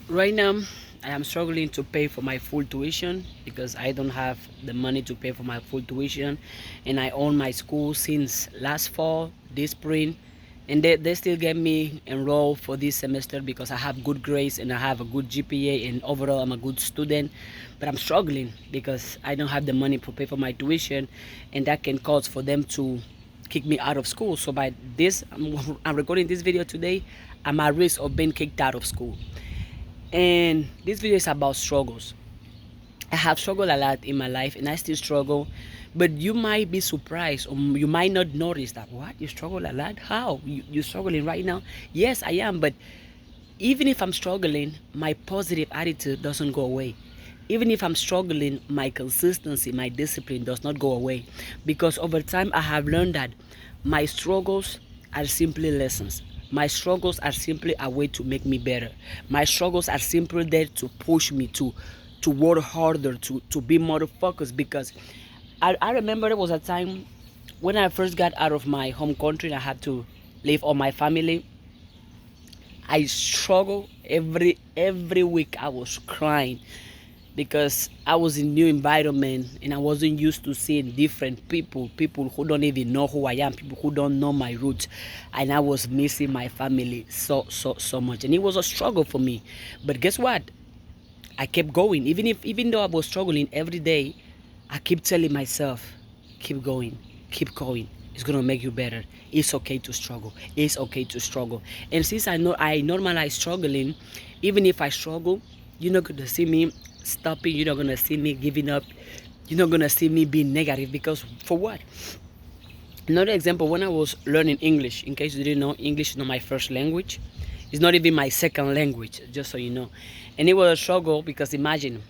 Right now, I am struggling to pay for my full tuition because I don't have the money to pay for my full tuition, and I own my school since last fall, this spring, and they still get me enrolled for this semester because I have good grades and I have a good GPA, and overall I'm a good student. But I'm struggling because I don't have the money to pay for my tuition, and that can cause for them to kick me out of school. So by this, I'm recording this video today. I'm at risk of being kicked out of school. And this video is about struggles. I have struggled a lot in my life and I still struggle. But you might be surprised or you might not notice that. What? You struggle a lot? How? You're struggling right now? Yes, I am. But even if I'm struggling, my positive attitude doesn't go away. Even if I'm struggling, my consistency, my discipline does not go away. Because over time, I have learned that my struggles are simply lessons. My struggles are simply a way to make me better. My struggles are simply there to push me to work harder, to be more focused. Because I remember there was a time when I first got out of my home country and I had to leave all my family. I struggle every week. I was crying because I was in new environment and I wasn't used to seeing different people who don't even know who I am, people who don't know my roots, and I was missing my family so much, and it was a struggle for me. But guess what? I kept going, even though I was struggling every day. I keep telling myself, keep going, keep going. It's gonna make you better. It's okay to struggle. It's okay to struggle. And since I know I normalize struggling, even if I struggle, you're not gonna see me stopping. You're not gonna see me giving up. You're not gonna see me being negative because for what? Another example, when I was learning English, in case you didn't know, English is not my first language. It's not even my second language, just so you know. And it was a struggle because imagine,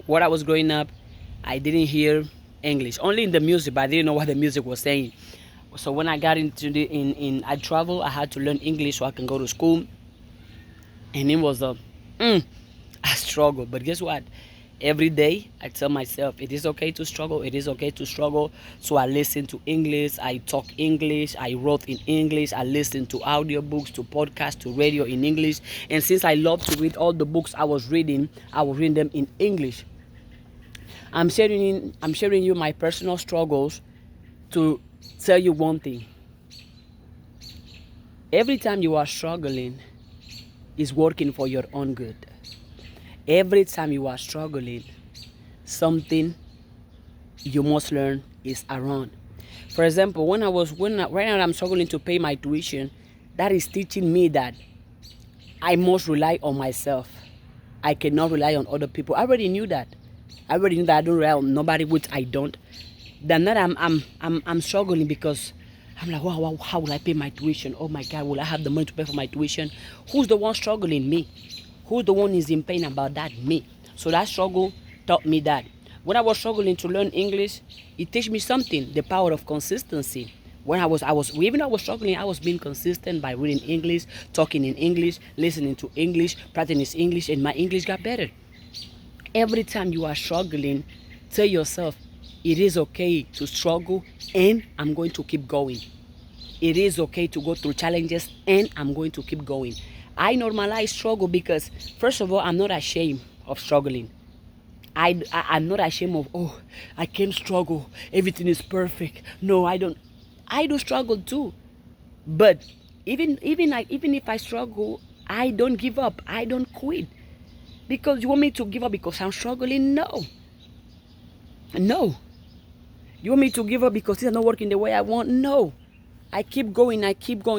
what I was growing up, I didn't hear English. Only in the music, but I didn't know what the music was saying. So when I got into I travel, I had to learn English so I can go to school. And it was a struggle. But guess what? Every day I tell myself it is okay to struggle, it is okay to struggle. So I listen to English, I talk English, I wrote in English, I listen to audiobooks, to podcasts, to radio in English. And since I love to read, all the books I was reading them in English. I'm sharing you my personal struggles to tell you one thing. Every time you are struggling is working for your own good. Every time you are struggling, something you must learn is around. For example, right now I'm struggling to pay my tuition, that is teaching me that I must rely on myself. I cannot rely on other people. I already knew that. I already knew that I don't rely on nobody, which I don't. Then that I'm struggling because I'm like, wow, how will I pay my tuition? Oh my God, will I have the money to pay for my tuition? Who's the one struggling? Me. Who's the one is in pain about that? Me. So that struggle taught me that. When I was struggling to learn English, it teach me something, the power of consistency. When even though I was struggling, I was being consistent by reading English, talking in English, listening to English, practicing English, and my English got better. Every time you are struggling, tell yourself, it is okay to struggle and I'm going to keep going. It is okay to go through challenges and I'm going to keep going. I normalize struggle because, first of all, I'm not ashamed of struggling. I'm not ashamed of, oh, I can't struggle. Everything is perfect. No, I don't. I do struggle too. But even if I struggle, I don't give up. I don't quit. Because you want me to give up because I'm struggling? No. No. You want me to give up because it's not working the way I want? No. I keep going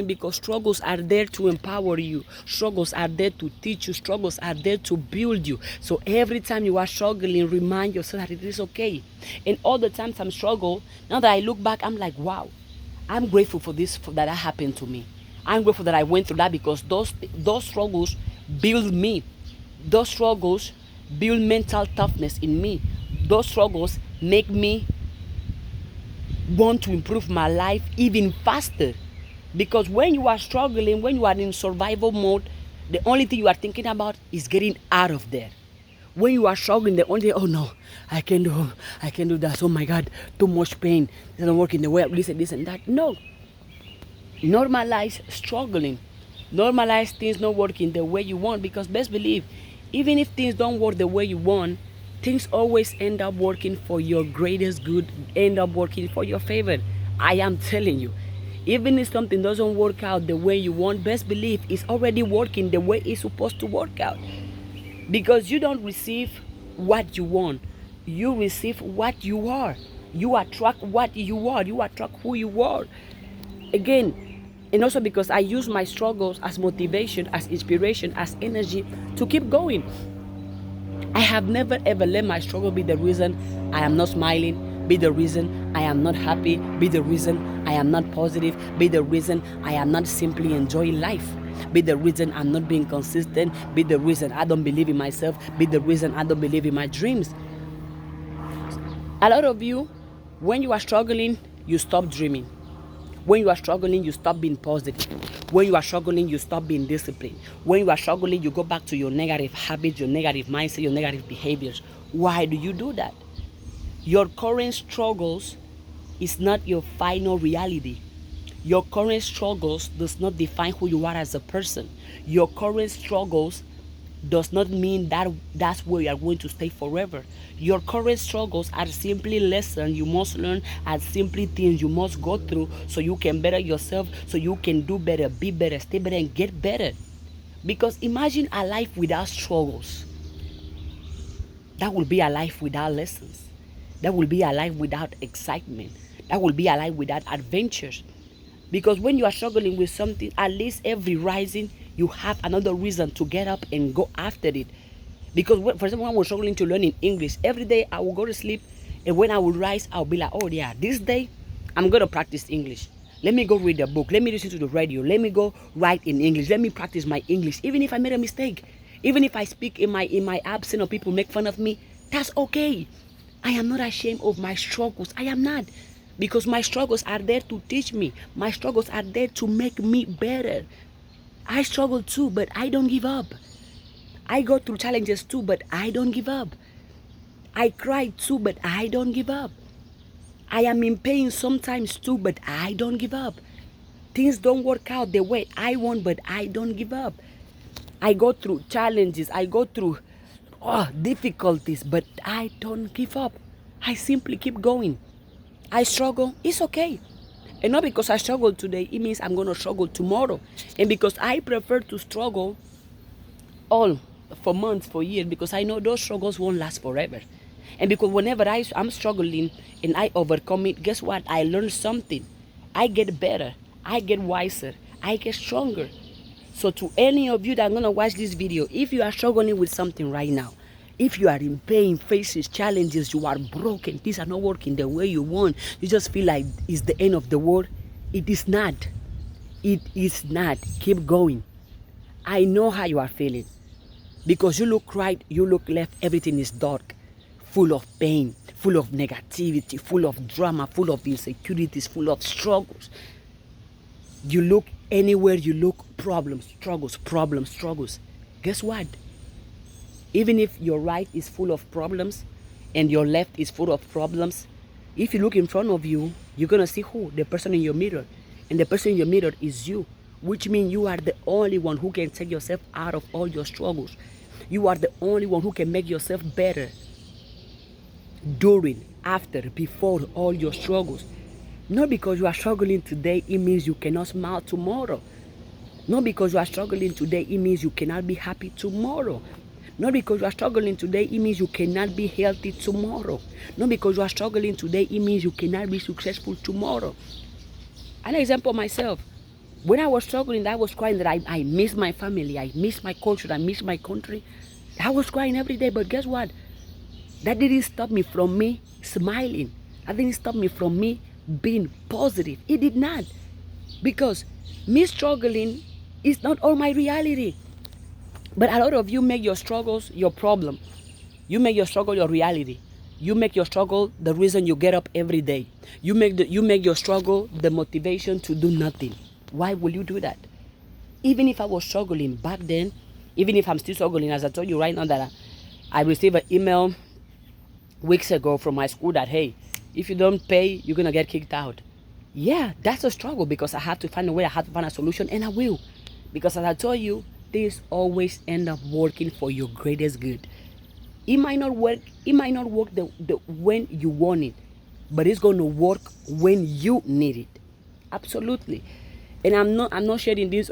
because struggles are there to empower you. Struggles are there to teach you. Struggles are there to build you. So every time you are struggling, remind yourself that it is okay. And all the times I'm struggle, now that I look back, I'm like, wow, I'm grateful for that happened to me. I'm grateful that I went through that because those struggles build me. Those struggles build mental toughness in me. Those struggles make me want to improve my life even faster. Because when you are struggling, when you are in survival mode, the only thing you are thinking about is getting out of there. When you are struggling, the only thing, oh no, I can't do that. Oh my God, too much pain. It doesn't work in the way of this and that. No. Normalize struggling. Normalize things not working the way you want, because best believe, Even if things don't work the way you want, things always end up working for your greatest good, end up working for your favor. I am telling you. Even if something doesn't work out the way you want, best believe it's already working the way it's supposed to work out. Because you don't receive what you want, you receive what you are. You attract what you are, you attract who you are. Again, and also because I use my struggles as motivation, as inspiration, as energy to keep going. I have never ever let my struggle be the reason I am not smiling, be the reason I am not happy, be the reason I am not positive, be the reason I am not simply enjoying life, be the reason I'm not being consistent, be the reason I don't believe in myself, be the reason I don't believe in my dreams. A lot of you, when you are struggling, you stop dreaming. When you are struggling, you stop being positive. When you are struggling, you stop being disciplined. When you are struggling, you go back to your negative habits, your negative mindset, your negative behaviors. Why do you do that? Your current struggles is not your final reality. Your current struggles does not define who you are as a person. Your current struggles does not mean that that's where you are going to stay forever. Your current struggles are simply lessons you must learn, are simply things you must go through so you can better yourself, so you can do better, be better, stay better, and get better. Because imagine a life without struggles. That will be a life without lessons. That will be a life without excitement. That will be a life without adventures. Because when you are struggling with something, at least every rising, you have another reason to get up and go after it. Because for example, when I was struggling to learn in English, every day I would go to sleep, and when I would rise, I'll be like, oh yeah, this day I'm going to practice English. Let me go read a book. Let me listen to the radio. Let me go write in English. Let me practice my English. Even if I made a mistake, even if I speak in my absence or people make fun of me, that's okay. I am not ashamed of my struggles. I am not. Because my struggles are there to teach me. My struggles are there to make me better. I struggle too, but I don't give up. I go through challenges too, but I don't give up. I cry too, but I don't give up. I am in pain sometimes too, but I don't give up. Things don't work out the way I want, but I don't give up. I go through challenges. I go through difficulties, but I don't give up. I simply keep going. I struggle, it's okay. And not because I struggle today, it means I'm going to struggle tomorrow. And because I prefer to struggle all for months, for years, because I know those struggles won't last forever. And because whenever I'm struggling and I overcome it, guess what? I learn something. I get better. I get wiser. I get stronger. So to any of you that are going to watch this video, if you are struggling with something right now, if you are in pain, faces challenges, you are broken, things are not working the way you want, you just feel like it's the end of the world, it is not. It is not. Keep going. I know how you are feeling. Because you look right, you look left, everything is dark, full of pain, full of negativity, full of drama, full of insecurities, full of struggles. You look anywhere you look, problems, struggles, problems, struggles. Guess what? Even if your right is full of problems and your left is full of problems, if you look in front of you, you're going to see who? The person in your mirror. And the person in your mirror is you, which means you are the only one who can take yourself out of all your struggles. You are the only one who can make yourself better during, after, before all your struggles. Not because you are struggling today, it means you cannot smile tomorrow. Not because you are struggling today, it means you cannot be happy tomorrow. Not because you are struggling today, it means you cannot be healthy tomorrow. Not because you are struggling today, it means you cannot be successful tomorrow. An example of myself. When I was struggling, I was crying that I miss my family, I miss my culture, I miss my country. I was crying every day, but guess what? That didn't stop me from me smiling. That didn't stop me from me being positive. It did not. Because me struggling is not all my reality. But a lot of you make your struggles your problem. You make your struggle your reality. You make your struggle the reason you get up every day. You make your struggle the motivation to do nothing. Why will you do that? Even if I was struggling back then, even if I'm still struggling, as I told you right now that I received an email weeks ago from my school that, hey, if you don't pay, you're going to get kicked out. Yeah, that's a struggle because I have to find a way, I have to find a solution, and I will. Because as I told you, things always end up working for your greatest good. It might not work. It might not work the when you want it, but it's going to work when you need it. Absolutely. And I'm not sharing this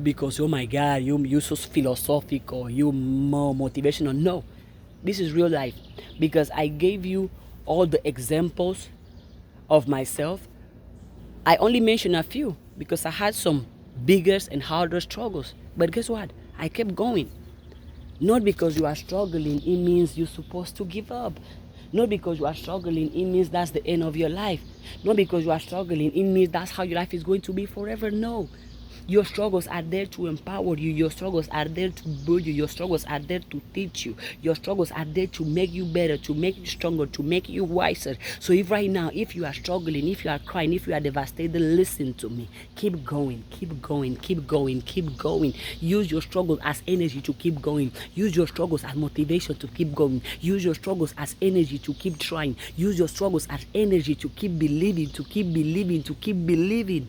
because oh my God, you so philosophical, you more motivational. No, this is real life, because I gave you all the examples of myself. I only mentioned a few because I had some bigger and harder struggles. But guess what? I kept going. Not because you are struggling, it means you're supposed to give up. Not because you are struggling, it means that's the end of your life. Not because you are struggling, it means that's how your life is going to be forever. No. Your struggles are there to empower you. Your struggles are there to build you. Your struggles are there to teach you. Your struggles are there to make you better, to make you stronger, to make you wiser. So if right now, if you are struggling, if you are crying, if you are devastated, listen to me. Keep going, keep going, keep going, keep going. Use your struggles as energy to keep going. Use your struggles as motivation to keep going. Use your struggles as energy to keep trying. Use your struggles as energy to keep believing, to keep believing, to keep believing.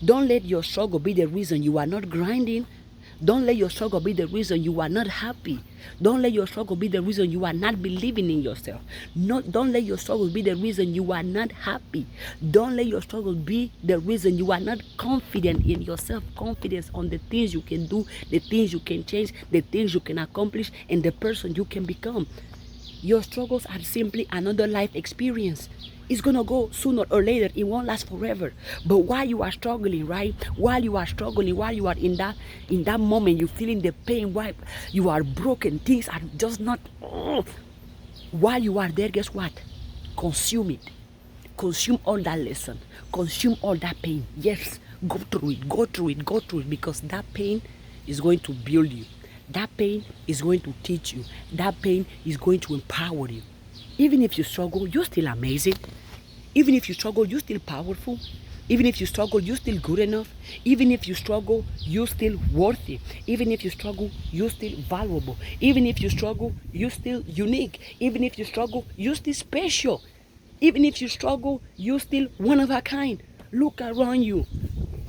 Don't let your struggle be the reason you are not grinding. Don't let your struggle be the reason you are not happy. Don't let your struggle be the reason you are not believing in yourself. Don't let your struggle be the reason you are not happy. Don't let your struggle be the reason you are not confident in yourself. Confidence on the things you can do, the things you can change, the things you can accomplish, and the person you can become. Your struggles are simply another life experience. It's gonna go sooner or later. It won't last forever. But while you are struggling, right? While you are struggling, while you are in that moment, you're feeling the pain. While you are broken, things are just not. While you are there, guess what? Consume it. Consume all that lesson. Consume all that pain. Yes, go through it. Go through it. Go through it, because that pain is going to build you. That pain is going to teach you. That pain is going to empower you. Even if you struggle, you're still amazing. Even if you struggle, you're still powerful. Even if you struggle, you're still good enough. Even if you struggle, you're still worthy. Even if you struggle, you're still valuable. Even if you struggle, you're still unique. Even if you struggle, you're still special. Even if you struggle, you're still one of a kind. Look around you.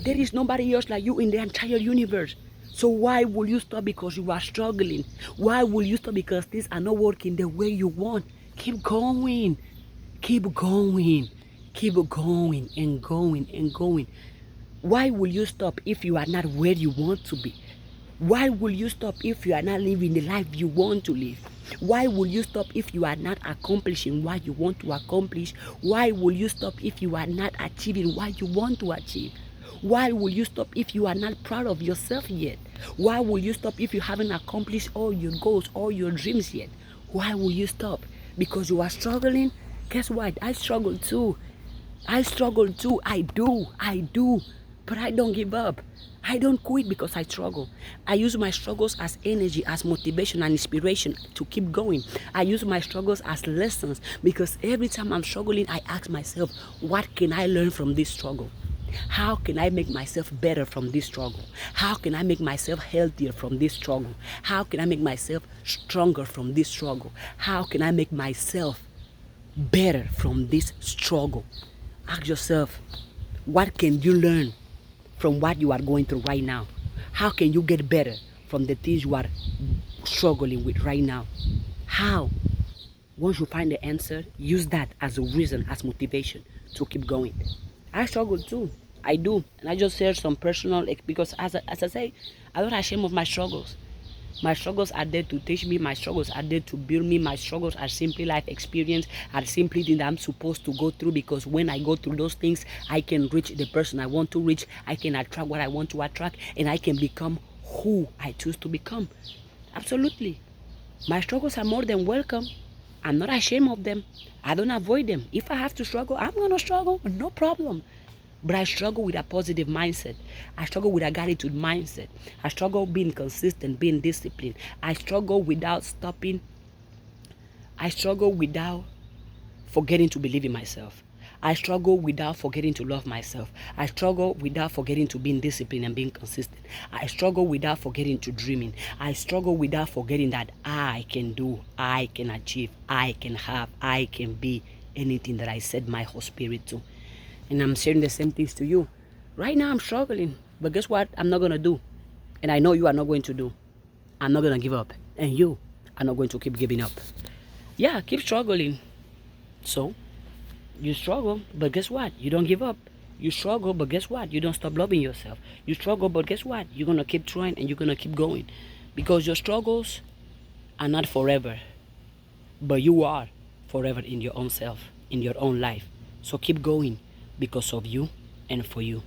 There is nobody else like you in the entire universe. So why will you stop because you are struggling? Why will you stop because things are not working the way you want? Keep going. Keep going. Keep going and going and going. Why will you stop if you are not where you want to be? Why will you stop if you are not living the life you want to live? Why will you stop if you are not accomplishing what you want to accomplish? Why will you stop if you are not achieving what you want to achieve? Why will you stop if you are not proud of yourself yet? Why will you stop if you haven't accomplished all your goals, all your dreams yet? Why will you stop? Because you are struggling? Guess what? I struggle too. I struggle too. I do. But I don't give up. I don't quit because I struggle. I use my struggles as energy, as motivation and inspiration to keep going. I use my struggles as lessons, because every time I'm struggling, I ask myself, what can I learn from this struggle? How can I make myself better from this struggle? How can I make myself healthier from this struggle? How can I make myself stronger from this struggle? How can I make myself better from this struggle? Ask yourself, what can you learn from what you are going through right now? How can you get better from the things you are struggling with right now? How? Once you find the answer, use that as a reason, as motivation to keep going. I struggle too. I do. And I just share some personal, because as I say, I'm not ashamed of my struggles. My struggles are there to teach me. My struggles are there to build me. My struggles are simply life experience, are simply things that I'm supposed to go through, because when I go through those things, I can reach the person I want to reach. I can attract what I want to attract, and I can become who I choose to become. Absolutely. My struggles are more than welcome. I'm not ashamed of them. I don't avoid them. If I have to struggle, I'm going to struggle. No problem. But I struggle with a positive mindset. I struggle with a gratitude mindset. I struggle being consistent, being disciplined. I struggle without stopping. I struggle without forgetting to believe in myself. I struggle without forgetting to love myself. I struggle without forgetting to being disciplined and being consistent. I struggle without forgetting to dreaming. I struggle without forgetting that I can do, I can achieve, I can have, I can be anything that I set my whole spirit to. And I'm sharing the same things to you. Right now I'm struggling, but guess what? I'm not going to do. And I know you are not going to do. I'm not going to give up. And you are not going to keep giving up. Yeah, keep struggling. So, you struggle, but guess what? You don't give up. You struggle, but guess what? You don't stop loving yourself. You struggle, but guess what? You're going to keep trying and you're going to keep going. Because your struggles are not forever, but you are forever in your own self, in your own life. So keep going because of you and for you.